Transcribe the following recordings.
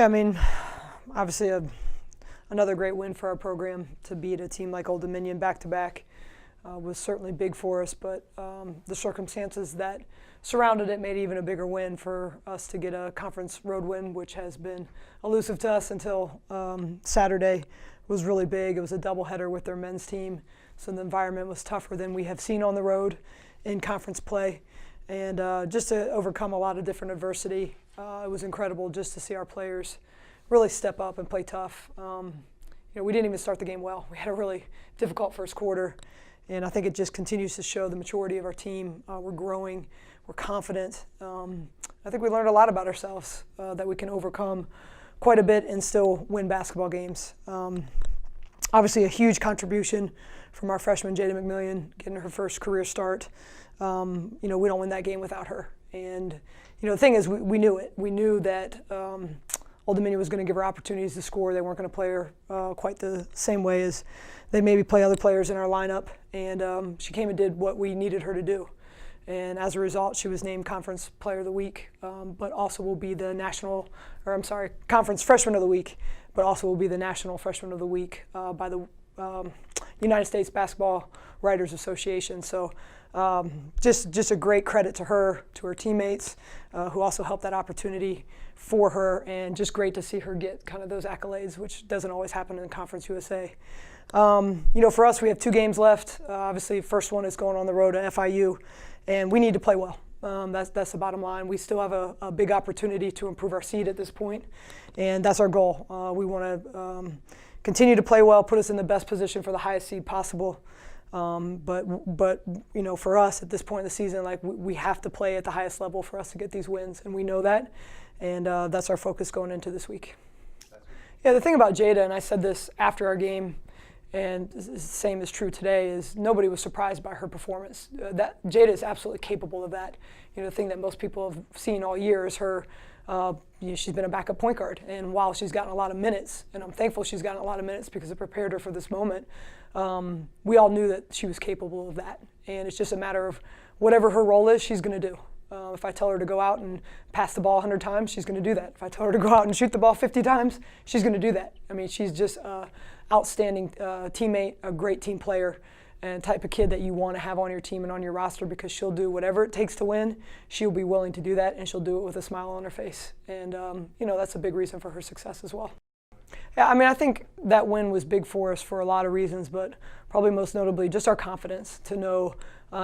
Yeah, I mean, obviously another great win for our program to beat a team like Old Dominion back-to-back was certainly big for us, but the circumstances that surrounded it made it even a bigger win for us to get a conference road win, which has been elusive to us until Saturday. Was really big. It was a doubleheader with their men's team, so the environment was tougher than we have seen on the road in conference play. And just to overcome a lot of different adversity, it was incredible just to see our players really step up and play tough. We didn't even start the game well. We had a really difficult first quarter, and I think it just continues to show the maturity of our team. We're growing, we're confident. I think we learned a lot about ourselves that we can overcome quite a bit and still win basketball games. Obviously a huge contribution from our freshman Jada McMillian getting her first career start. We don't win that game without her. And the thing is, we knew it. We knew that Old Dominion was going to give her opportunities to score. They weren't going to play her quite the same way as they maybe play other players in our lineup. And she came and did what we needed her to do. And as a result, she was named Conference Player of the Week, but also will be the Conference Freshman of the Week, but also will be the National Freshman of the Week by the United States Basketball Writers Association. So just a great credit to her, to her teammates, who also helped that opportunity for her, and just great to see her get kind of those accolades, which doesn't always happen in Conference USA. For us, we have 2 games left. Obviously, first one is going on the road to FIU, and we need to play well. That's the bottom line. We still have a big opportunity to improve our seed at this point, and that's our goal. We want to continue to play well, put us in the best position for the highest seed possible. But for us at this point in the season, we have to play at the highest level for us to get these wins, and we know that, and that's our focus going into this week. Yeah, the thing about Jada, and I said this after our game, and the same is true today, is nobody was surprised by her performance. That Jada is absolutely capable of that. The thing that most people have seen all year is her. She's been a backup point guard, and while she's gotten a lot of minutes, and I'm thankful she's gotten a lot of minutes because it prepared her for this moment, we all knew that she was capable of that. And it's just a matter of whatever her role is, she's going to do. If I tell her to go out and pass the ball 100 times, she's going to do that. If I tell her to go out and shoot the ball 50 times, she's going to do that. I mean, she's just an outstanding teammate, a great team player, and type of kid that you want to have on your team and on your roster, because she'll do whatever it takes to win. She'll be willing to do that, and she'll do it with a smile on her face. And, that's a big reason for her success as well. Yeah, I mean, I think that win was big for us for a lot of reasons, but probably most notably just our confidence to know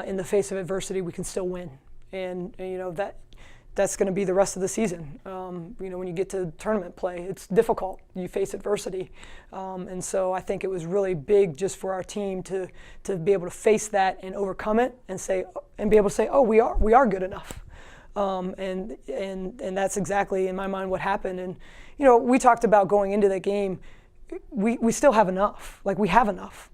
in the face of adversity we can still win. And that's going to be the rest of the season. When you get to tournament play, it's difficult. You face adversity. And so I think it was really big just for our team to be able to face that and overcome it and be able to say, oh, we are good enough. And that's exactly, in my mind, what happened. And, we talked about going into that game, we still have enough. We have enough.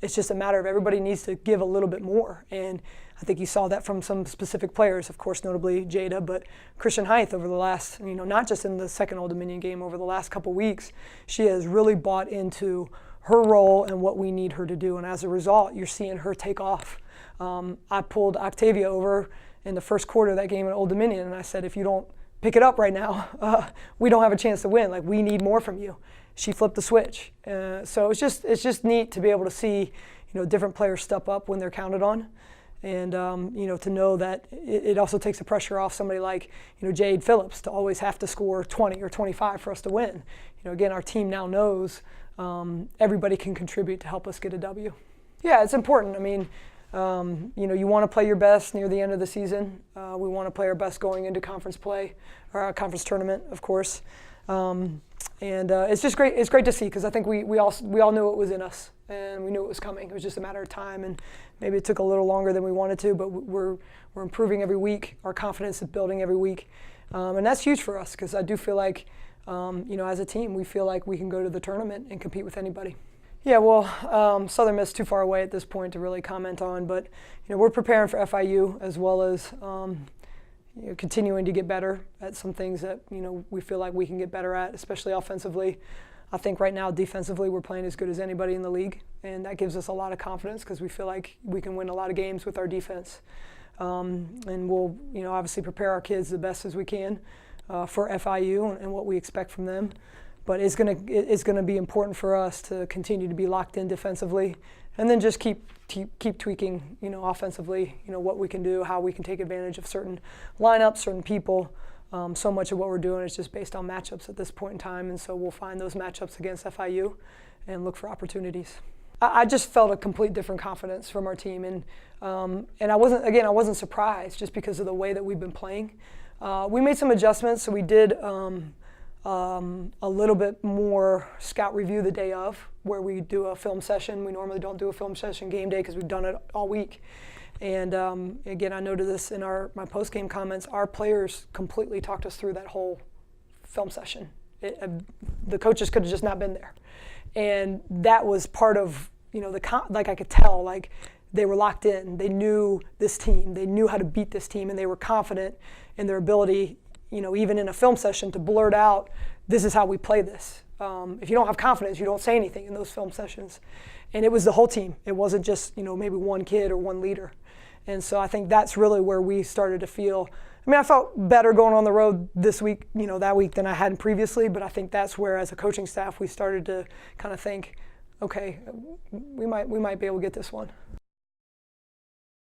It's just a matter of everybody needs to give a little bit more. And I think you saw that from some specific players, of course, notably Jada, but Christian Height over the last, not just in the second Old Dominion game, over the last couple weeks, she has really bought into her role and what we need her to do. And as a result, you're seeing her take off. I pulled Octavia over in the first quarter of that game at Old Dominion, and I said, if you don't pick it up right now, we don't have a chance to win. We need more from you. She flipped the switch. So it's just neat to be able to see, different players step up when they're counted on. And, to know that it also takes the pressure off somebody like, Jade Phillips to always have to score 20 or 25 for us to win. Again, our team now knows everybody can contribute to help us get a W. Yeah, it's important. I mean, you want to play your best near the end of the season. We want to play our best going into conference play, or our conference tournament, of course. It's just great. It's great to see, because I think we all knew it was in us, and we knew it was coming. It was just a matter of time, and maybe it took a little longer than we wanted to, but we're improving every week. Our confidence is building every week, and that's huge for us, because I do feel like, as a team, we feel like we can go to the tournament and compete with anybody. Yeah, well, Southern Miss is too far away at this point to really comment on, but we're preparing for FIU, as well as continuing to get better at some things that we feel like we can get better at, especially offensively. I think right now defensively we're playing as good as anybody in the league, and that gives us a lot of confidence because we feel like we can win a lot of games with our defense. And we'll obviously prepare our kids the best as we can for FIU and what we expect from them. But it's gonna be important for us to continue to be locked in defensively, and then just keep tweaking, offensively, what we can do, how we can take advantage of certain lineups, certain people. So much of what we're doing is just based on matchups at this point in time, and so we'll find those matchups against FIU and look for opportunities. I just felt a complete different confidence from our team, and I wasn't surprised just because of the way that we've been playing. We made some adjustments, so we did a little bit more scout review the day of, where we do a film session. We normally don't do a film session game day because we've done it all week. And again, I noted this in my post-game comments. Our players completely talked us through that whole film session. The coaches could have just not been there, and that was part of I could tell, like, they were locked in. They knew this team. They knew how to beat this team, and they were confident in their ability, even in a film session, to blurt out, "This is how we play this." If you don't have confidence, you don't say anything in those film sessions. And it was the whole team. It wasn't just maybe one kid or one leader. And so I think that's really where we started to feel. I felt better going on the road this week, that week, than I had previously. But I think that's where, as a coaching staff, we started to kind of think, okay, we might be able to get this one.